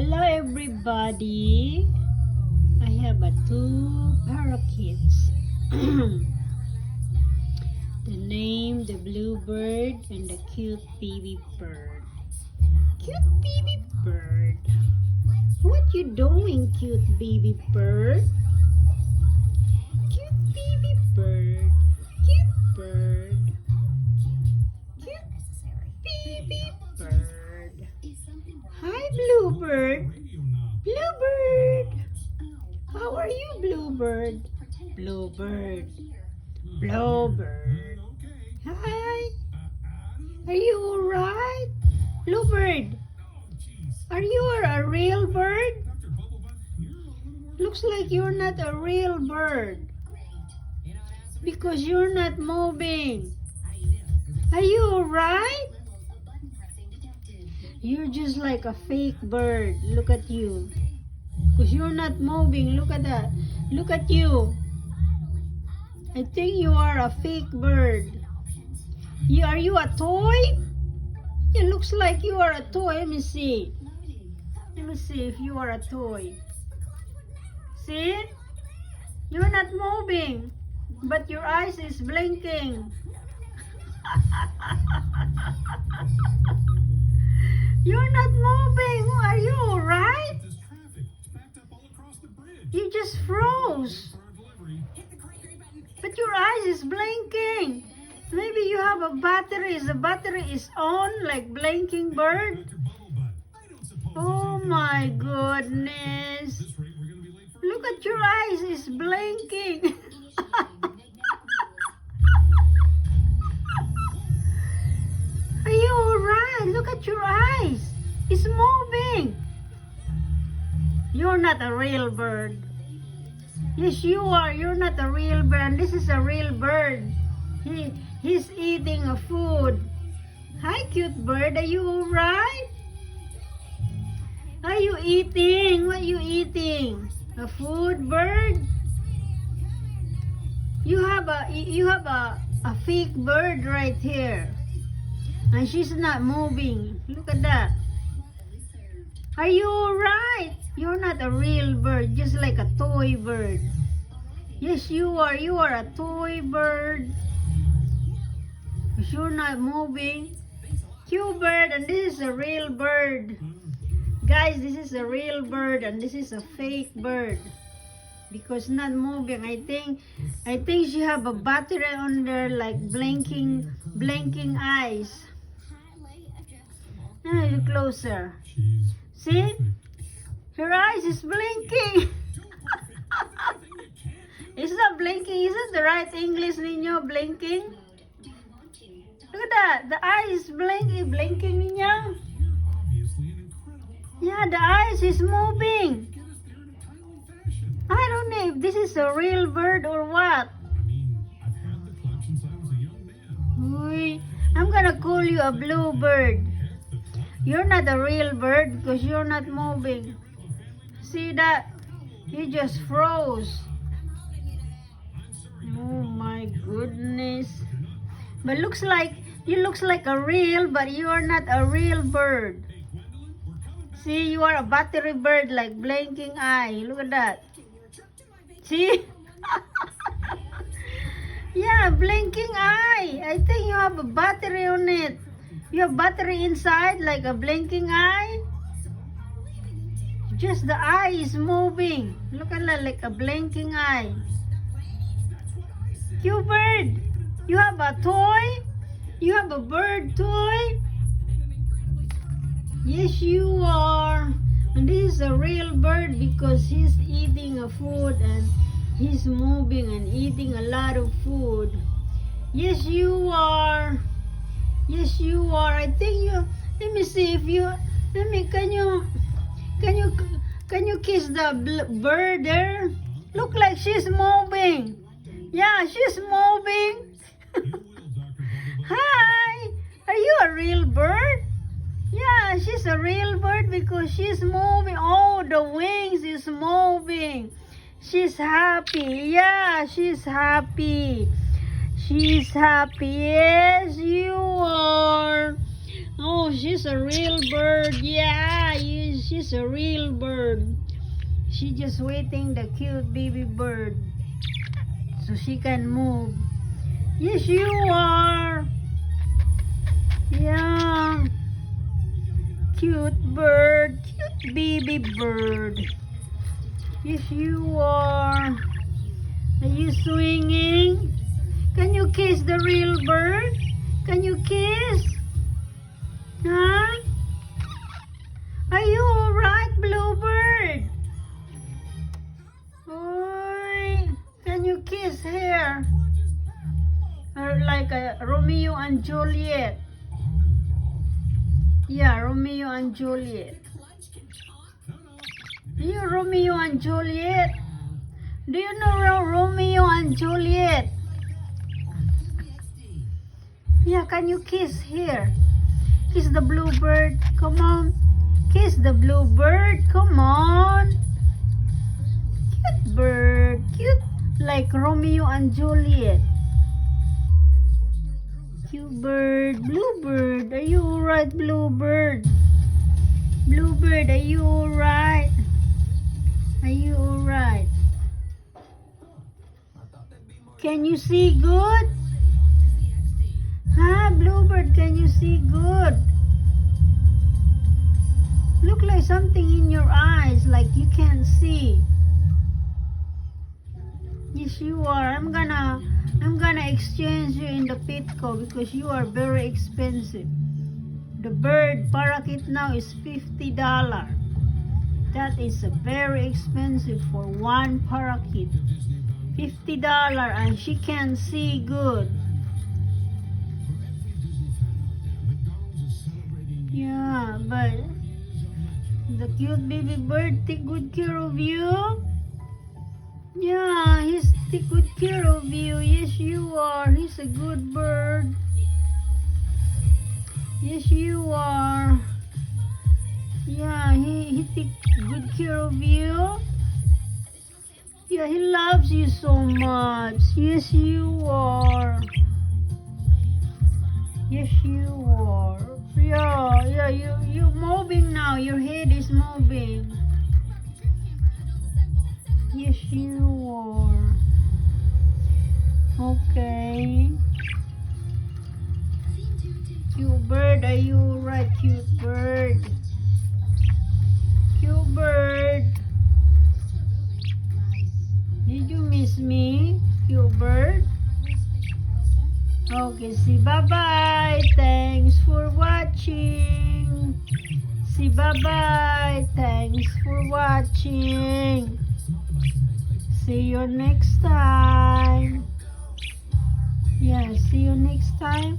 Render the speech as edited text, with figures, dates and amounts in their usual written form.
Hello everybody. I have two parakeets. The name, the bluebird, and the cute baby bird. Cute baby bird. What you doing, cute baby bird? Cute baby bird. Cute bird. Cute baby bird. Hi, bluebird. Bluebird. How are you, bluebird? Bluebird. Bluebird. Hi. Are you alright? Bluebird. Are you a real bird? Looks like you're not a real bird. Because you're not moving. Are you alright? You're just like a fake bird. Look at you. Because you're not moving. Look at that. Look at you. I think you are a fake bird. Are you a toy? It looks like you are a toy. Let me see. Let me see if you are a toy. See? You're not moving. But your eyes is blinking. You're not moving. Are you alright? You just froze. But your eyes is blinking. Maybe you have a battery. The battery is on like blinking bird. Oh my goodness. Look at your eyes is blinking. Are you alright? Look at your eyes. It's moving. You're not a real bird. Yes, you are. You're not a real bird. This is a real bird. He's eating a food. Hi, cute bird. Are you alright? Are you eating? What are you eating? A food, bird? You have a fake bird right here. And she's not moving. Look at that. Are you alright? You're not a real bird, just like a toy bird. Yes, you are. You are a toy bird. Because you're not moving. Cute bird, and this is a real bird. Guys, this is a real bird, and this is a fake bird. Because not moving. I think she have a battery on there, like blinking eyes. Now closer. See? Her eyes is blinking. Is that blinking? Is that the right English, Ninyo? Blinking? Look at that. The eyes is blinking. Blinking, Ninyo? Yeah, the eyes is moving. I don't know if this is a real bird or what. Uy, I'm gonna call you a bluebird. You're not a real bird because you're not moving. See that? You just froze. Oh my goodness. But you looks like a real, but you are not a real bird. See, you are a battery bird like blinking eye. Look at that. See? Yeah, blinking eye. I think you have a battery on it. You have battery inside like a blinking eye. Just the eye is moving. Look at that, like a blinking eye. Cute bird. You have a toy? You have a bird toy? Yes, you are. And this is a real bird because he's eating a food and he's moving and eating a lot of food. Yes, you are. Yes, you are. I think you. Let me see if you. Can you kiss the bird there? Look like she's moving. Yeah, she's moving. Hi. Are you a real bird? Yeah, she's a real bird because she's moving. Oh, the wings is moving. She's happy. Yeah, she's happy. She's happy. Yes, you are. Oh, she's a real bird. Yeah, she's a real bird. She just waiting the cute baby bird so she can move. Yes, you are. Yeah. Cute bird. Cute baby bird. Yes, you are. Are you swinging? Can you kiss the real bird? Can you kiss? Huh? Are you alright, Bluebird? Oi, can you kiss her? Or like a Romeo and Juliet. Yeah, Romeo and Juliet. You Romeo and Juliet? Do you know Romeo and Juliet? Yeah, can you kiss here? Kiss the bluebird. Come on. Kiss the bluebird. Come on. Cute bird. Cute like Romeo and Juliet. Cute bird. Bluebird. Are you alright, Bluebird? Bluebird, are you alright? Are you alright? Can you see good? Huh, Bluebird, can you see good? Look like something in your eyes, like you can't see. Yes, you are. I'm gonna exchange you in the Petco because you are very expensive. The bird parakeet now is $50. That is very expensive for one parakeet. $50 and she can see good. Yeah, but the cute baby bird take good care of you. Yeah, he's take good care of you. Yes, you are. He's a good bird. Yes, you are. Yeah, he take good care of you. Yeah, he loves you so much. Yes, you are. Yes, you are. Yeah, you're moving now. Your head is moving. Yes, you are. Okay. Cute bird, are you alright, cute bird? Cute bird. Did you miss me, cute bird? Okay, see, bye-bye. Thanks for watching. See, bye-bye. Thanks for watching. See you next time. Yeah, see you next time.